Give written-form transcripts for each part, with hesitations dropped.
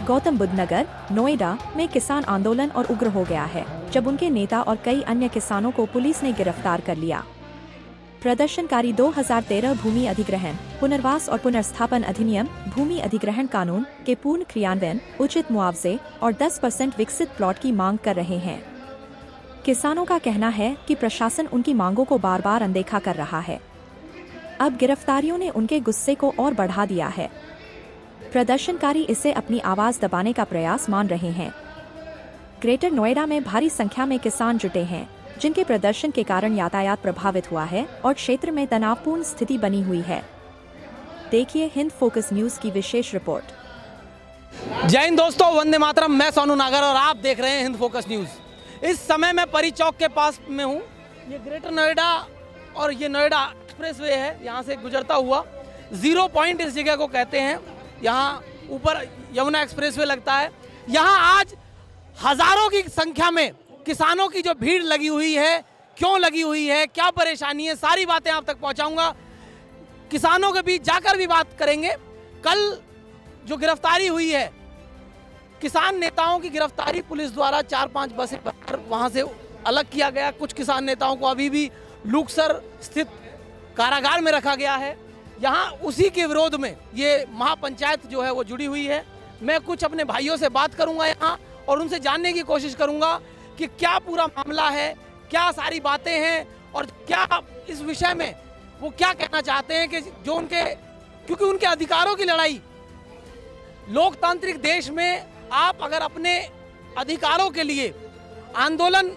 गौतम बुद्ध नगर, नोएडा में किसान आंदोलन और उग्र हो गया है, जब उनके नेता और कई अन्य किसानों को पुलिस ने गिरफ्तार कर लिया। प्रदर्शनकारी 2013 भूमि अधिग्रहण, पुनर्वास और पुनर्स्थापन अधिनियम, भूमि अधिग्रहण कानून के पूर्ण क्रियान्वयन, उचित मुआवजे और 10% विकसित प्लॉट की मांग कर रहे हैं। किसानों का कहना है कि प्रशासन उनकी मांगों को बार बार अनदेखा कर रहा है। अब गिरफ्तारियों ने उनके गुस्से को और बढ़ा दिया है। प्रदर्शनकारी इसे अपनी आवाज दबाने का प्रयास मान रहे हैं। ग्रेटर नोएडा में भारी संख्या में किसान जुटे हैं, जिनके प्रदर्शन के कारण यातायात प्रभावित हुआ है और क्षेत्र में तनावपूर्ण स्थिति बनी हुई है। देखिए हिंद फोकस न्यूज की विशेष रिपोर्ट। जय हिंद दोस्तों, वंदे मातरम। मैं सोनू नागर और आप देख रहे हैं हिंद फोकस न्यूज। इस समय मैं परी चौक के पास में हूँ। ये ग्रेटर नोएडा और ये नोएडा एक्सप्रेसवे है, यहाँ से गुजरता हुआ 0 पॉइंट इस जगह को कहते हैं। यहाँ ऊपर यमुना एक्सप्रेसवे लगता है। यहाँ आज हजारों की संख्या में किसानों की जो भीड़ लगी हुई है, क्यों लगी हुई है, क्या परेशानी है, सारी बातें आप तक पहुंचाऊंगा। किसानों के बीच जाकर भी बात करेंगे। कल जो गिरफ्तारी हुई है, किसान नेताओं की गिरफ्तारी पुलिस द्वारा 4-5 बसें भरकर वहां से अलग किया गया। कुछ किसान नेताओं को अभी भी लूकसर स्थित कारागार में रखा गया है। यहाँ उसी के विरोध में ये महापंचायत जो है वो जुड़ी हुई है। मैं कुछ अपने भाइयों से बात करूंगा यहाँ और उनसे जानने की कोशिश करूंगा कि क्या पूरा मामला है, क्या सारी बातें हैं और क्या इस विषय में वो क्या कहना चाहते हैं कि जो क्योंकि उनके अधिकारों की लड़ाई, लोकतांत्रिक देश में आप अगर अपने अधिकारों के लिए आंदोलन,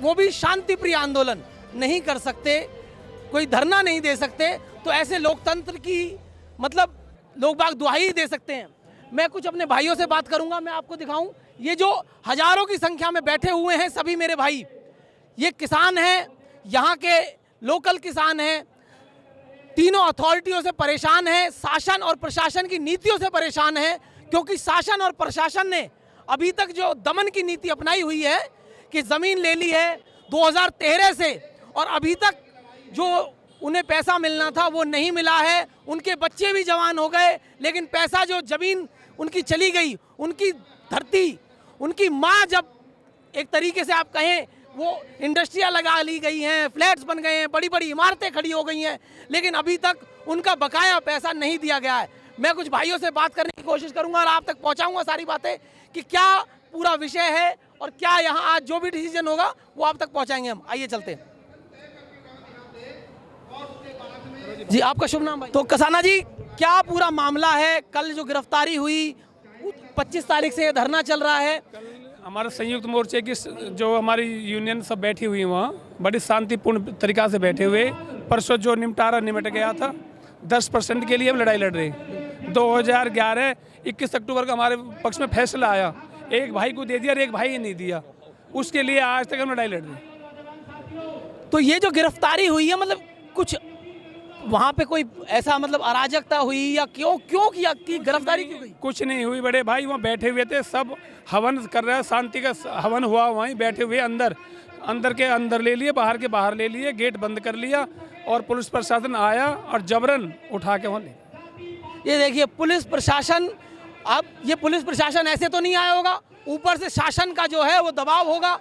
वो भी शांति प्रिय आंदोलन नहीं कर सकते, कोई धरना नहीं दे सकते, तो ऐसे लोकतंत्र की मतलब लोग बाग दुहाई दे सकते हैं। मैं कुछ अपने भाइयों से बात करूंगा। मैं आपको दिखाऊं, ये जो हजारों की संख्या में बैठे हुए हैं सभी मेरे भाई, ये किसान हैं, यहाँ के लोकल किसान हैं। तीनों अथॉरिटियों से परेशान हैं, शासन और प्रशासन की नीतियों से परेशान हैं, क्योंकि शासन और प्रशासन ने अभी तक जो दमन की नीति अपनाई हुई है कि ज़मीन ले ली है 2013 से, और अभी तक जो उन्हें पैसा मिलना था वो नहीं मिला है। उनके बच्चे भी जवान हो गए, लेकिन पैसा, जो ज़मीन उनकी चली गई, उनकी धरती, उनकी माँ, जब एक तरीके से आप कहें वो इंडस्ट्रियाँ लगा ली गई हैं, फ्लैट्स बन गए हैं, बड़ी बड़ी इमारतें खड़ी हो गई हैं, लेकिन अभी तक उनका बकाया पैसा नहीं दिया गया है। मैं कुछ भाइयों से बात करने की कोशिश करूंगा और आप तक पहुंचाऊंगा सारी बातें कि क्या पूरा विषय है और क्या यहाँ आज जो भी डिसीजन होगा वो आप तक पहुँचाएंगे हम। आइए चलते हैं जी। आपका शुभ नाम भाई? तो कसाना जी, क्या पूरा मामला है? कल जो गिरफ्तारी हुई, 25 तारीख से धरना चल रहा है। हमारे संयुक्त मोर्चे की जो हमारी यूनियन सब बैठी हुई है, वहाँ बड़ी शांतिपूर्ण तरीका से बैठे हुए। परसों जो निपटारा निमट गया था, 10% के लिए हम लड़ाई लड़ रहे। 2011 21 अक्टूबर का हमारे पक्ष में फैसला आया, एक भाई को दे दिया और एक भाई नहीं दिया, उसके लिए आज तक हम लड़ाई लड़ रहे। तो ये जो गिरफ्तारी हुई है, मतलब कुछ वहाँ पे कोई ऐसा मतलब अराजकता हुई या क्यों किया कि गिरफ्तारी क्यों गई? कुछ नहीं हुई बड़े भाई, वहाँ बैठे हुए थे, सब हवन कर रहे हैं, शांति का हवन हुआ, वहीं बैठे हुए अंदर के अंदर ले लिए, बाहर के बाहर ले लिए, गेट बंद कर लिया और पुलिस प्रशासन आया और जबरन उठा के वहाँ ले। ये देखिए पुलिस प्रशासन, अब ये पुलिस प्रशासन ऐसे तो नहीं आया होगा, ऊपर से शासन का जो है वो दबाव होगा।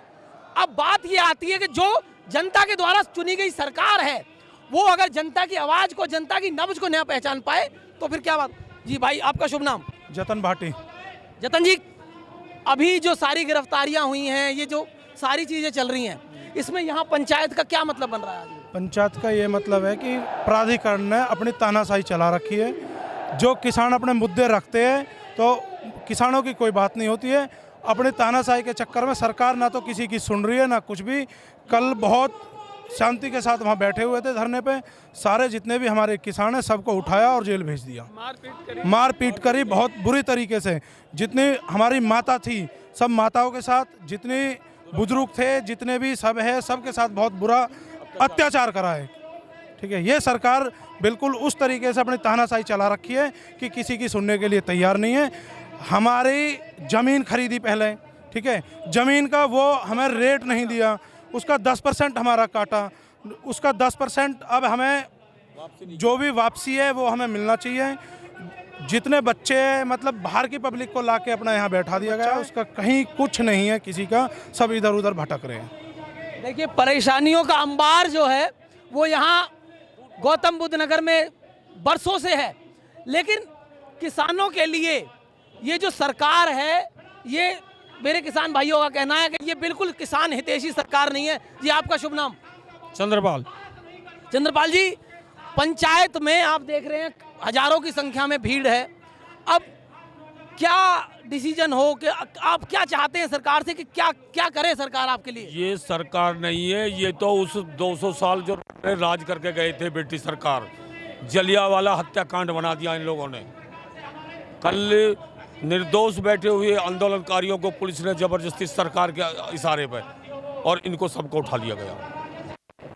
अब बात ये आती है कि जो जनता के द्वारा चुनी गई सरकार है, वो अगर जनता की आवाज को, जनता की नब्ज को न पहचान पाए तो फिर क्या बात। जी भाई, आपका शुभ नाम? जतन भाटी। जतन जी, अभी जो सारी गिरफ्तारियां हुई हैं, ये जो सारी चीजें चल रही हैं, इसमें यहाँ पंचायत का क्या मतलब बन रहा है? पंचायत का ये मतलब है कि प्राधिकरण ने अपनी तानाशाही चला रखी है। जो किसान अपने मुद्दे रखते हैं तो किसानों की कोई बात नहीं होती है। अपनी तानाशाही के चक्कर में सरकार ना तो किसी की सुन रही है ना कुछ भी। कल बहुत शांति के साथ वहाँ बैठे हुए थे धरने पे, सारे जितने भी हमारे किसान हैं सबको उठाया और जेल भेज दिया। मारपीट करी बहुत बुरी तरीके से। जितनी हमारी माता थी, सब माताओं के साथ, जितने बुजुर्ग थे, जितने भी सब है, सबके साथ बहुत बुरा अत्याचार करा है। ठीक है, ये सरकार बिल्कुल उस तरीके से अपनी तानाशाही चला रखी है कि किसी की सुनने के लिए तैयार नहीं है। हमारी ज़मीन खरीदी पहले, ठीक है, ज़मीन का वो हमें रेट नहीं दिया, उसका 10% हमारा काटा, उसका 10% अब हमें जो भी वापसी है वो हमें मिलना चाहिए। जितने बच्चे हैं मतलब बाहर की पब्लिक को लाके अपना यहाँ बैठा दिया गया है, उसका कहीं कुछ नहीं है किसी का, सब इधर उधर भटक रहे हैं। देखिए परेशानियों का अंबार जो है वो यहाँ गौतम बुद्ध नगर में बरसों से है, लेकिन किसानों के लिए ये जो सरकार है, ये मेरे किसान भाइयों का कहना है कि ये बिल्कुल किसान हितैषी सरकार नहीं है। जी आपका शुभ नाम? चंद्रपाल। चंद्रपाल जी, पंचायत में आप देख रहे हैं हजारों की संख्या में भीड़ है, अब क्या डिसीजन हो कि आप क्या चाहते हैं सरकार से कि क्या क्या करे सरकार आपके लिए? ये सरकार नहीं है, ये तो उस 200 साल जो राज करके गए थे ब्रिटिश सरकार, जलियांवाला हत्याकांड बना दिया इन लोगों ने। कल निर्दोष बैठे हुए आंदोलनकारियों को पुलिस ने जबरदस्ती सरकार के इशारे पर, और इनको सबको उठा लिया गया।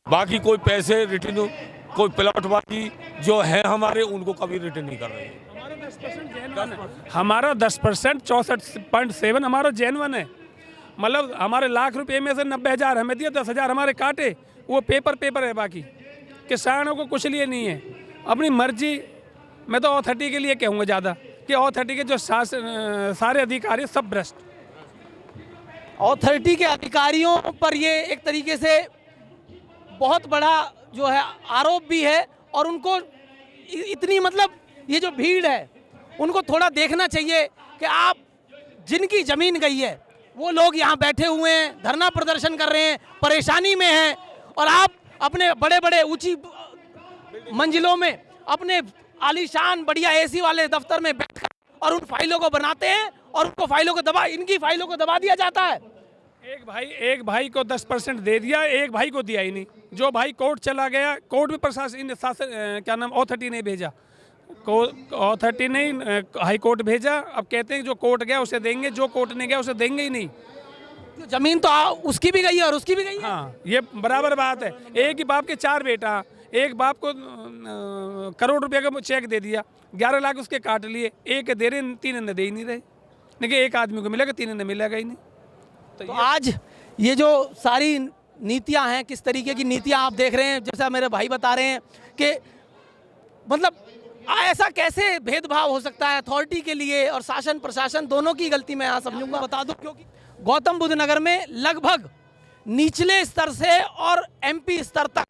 बाकी कोई पैसे रिटर्न, कोई प्लॉट बाकी जो है हमारे, उनको कभी रिटर्न नहीं कर रहे हैं। हमारा 10% 64.7 हमारा जेन्युइन है। मतलब हमारे लाख रुपए में से 90,000 हमें दिया, 10,000 हमारे काटे, वो पेपर है। बाकी किसानों को कुछ लिए नहीं है, अपनी मर्जी। मैं तो ऑथोरिटी के लिए कहूँगा ज़्यादा कि ऑथोरिटी के जो सारे अधिकारी सब भ्रष्ट। ऑथोरिटी के अधिकारियों पर ये एक तरीके से बहुत बड़ा जो है आरोप भी है, और उनको इतनी मतलब ये जो भीड़ है उनको थोड़ा देखना चाहिए कि आप जिनकी ज़मीन गई है वो लोग यहाँ बैठे हुए हैं, धरना प्रदर्शन कर रहे हैं, परेशानी में हैं, और आप अपने बड़े बड़े ऊंची मंजिलों में अपने आलीशान बढ़िया एसी वाले दफ्तर में बैठकर और उन फाइलों को बनाते हैं, और उनको फाइलों को इनकी फाइलों को दबा दिया जाता है। एक भाई को 10% दे दिया, एक भाई को दिया ही नहीं। जो भाई कोर्ट चला गया, कोर्ट में प्रशासन क्या नाम ऑथोरिटी ने भेजा, ऑथोरिटी ने हाई कोर्ट भेजा। अब कहते हैं जो कोर्ट गया उसे देंगे, जो कोर्ट नहीं गया उसे देंगे ही नहीं। जमीन तो उसकी भी गई है और उसकी भी गई है। हाँ, ये बराबर बात है। एक ही बाप के 4 बेटा, एक बाप को करोड़ रुपए का चेक दे दिया, 11 लाख उसके काट लिए, एक दे रहे, 3 ने दे ही नहीं रहे। लेकिन एक आदमी को मिलेगा, 3 ने मिलेगा ही नहीं। तो आज ये जो सारी नीतियां हैं, किस तरीके की नीतियां आप देख रहे हैं, जैसा मेरे भाई बता रहे हैं कि मतलब ऐसा कैसे भेदभाव हो सकता है अथॉरिटी के लिए और शासन प्रशासन दोनों की गलती मैं यहाँ समझूंगा। बता दूं क्योंकि गौतम बुद्ध नगर में लगभग निचले स्तर से और एमपी स्तर तक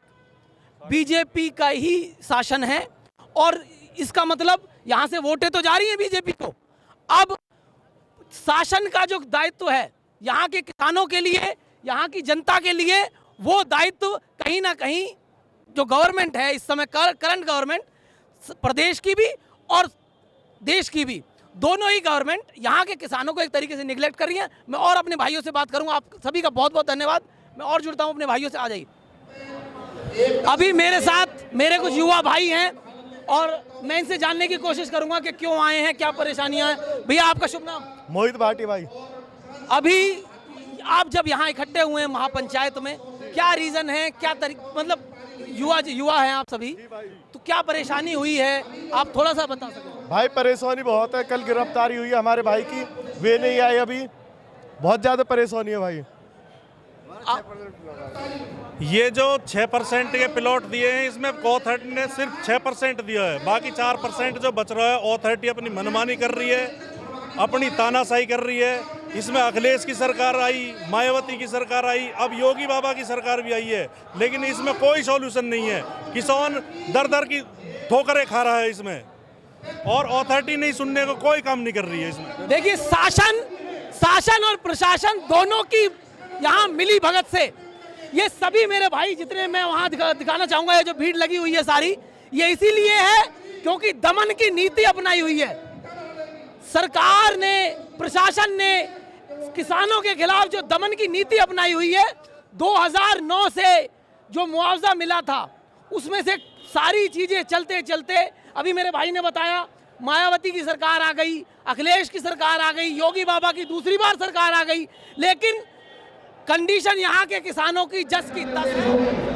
बीजेपी का ही शासन है, और इसका मतलब यहाँ से वोटें तो जा रही हैं बीजेपी को। अब शासन का जो दायित्व है यहाँ के किसानों के लिए, यहाँ की जनता के लिए, वो दायित्व कहीं ना कहीं जो गवर्नमेंट है इस समय, करंट गवर्नमेंट, प्रदेश की भी और देश की भी, दोनों ही गवर्नमेंट यहाँ के किसानों को एक तरीके से निगलेक्ट कर रही है। मैं और अपने भाइयों से बात करूंगा। आप सभी का बहुत बहुत धन्यवाद। मैं और जुड़ता हूँ अपने भाइयों से। आ जाइए। अभी मेरे साथ मेरे कुछ युवा भाई हैं और मैं इनसे जानने की कोशिश करूंगा कि क्यों आए हैं, क्या परेशानियां हैं। भैया आपका शुभ नाम? मोहित भाटी भाई। अभी आप जब यहाँ इकट्ठे हुए हैं महापंचायत में, क्या रीजन है, क्या मतलब युवा हैं आप सभी, तो क्या परेशानी हुई है आप थोड़ा सा बता सकते? भाई परेशानी बहुत है, कल गिरफ्तारी हुई है हमारे भाई की, वे नहीं आए अभी, बहुत ज़्यादा परेशानी है भाई। ये जो 6% के प्लॉट दिए हैं इसमें ऑथोरिटी ने सिर्फ 6% दिया है, बाकी 4% जो बच रहा है ऑथोरिटी अपनी मनमानी कर रही है, अपनी तानाशाही कर रही है। इसमें अखिलेश की सरकार आई, मायावती की सरकार आई, अब योगी बाबा की सरकार भी आई है, लेकिन इसमें कोई सॉल्यूशन नहीं है। किसान दर दर की ठोकरें खा रहा है इसमें, और अथॉरिटी नहीं सुनने को कोई काम नहीं कर रही है इसमें। देखिए शासन और प्रशासन दोनों की यहाँ मिली भगत से ये सभी मेरे भाई जितने मैं वहाँ दिखाना चाहूँगा, ये जो भीड़ लगी हुई है सारी, ये इसीलिए है क्योंकि दमन की नीति अपनाई हुई है सरकार ने, प्रशासन ने। किसानों के खिलाफ जो दमन की नीति अपनाई हुई है, 2009 से जो मुआवजा मिला था उसमें से सारी चीजें चलते चलते अभी मेरे भाई ने बताया मायावती की सरकार आ गई, अखिलेश की सरकार आ गई, योगी बाबा की दूसरी बार सरकार आ गई, लेकिन कंडीशन यहाँ के किसानों की जस की तस है।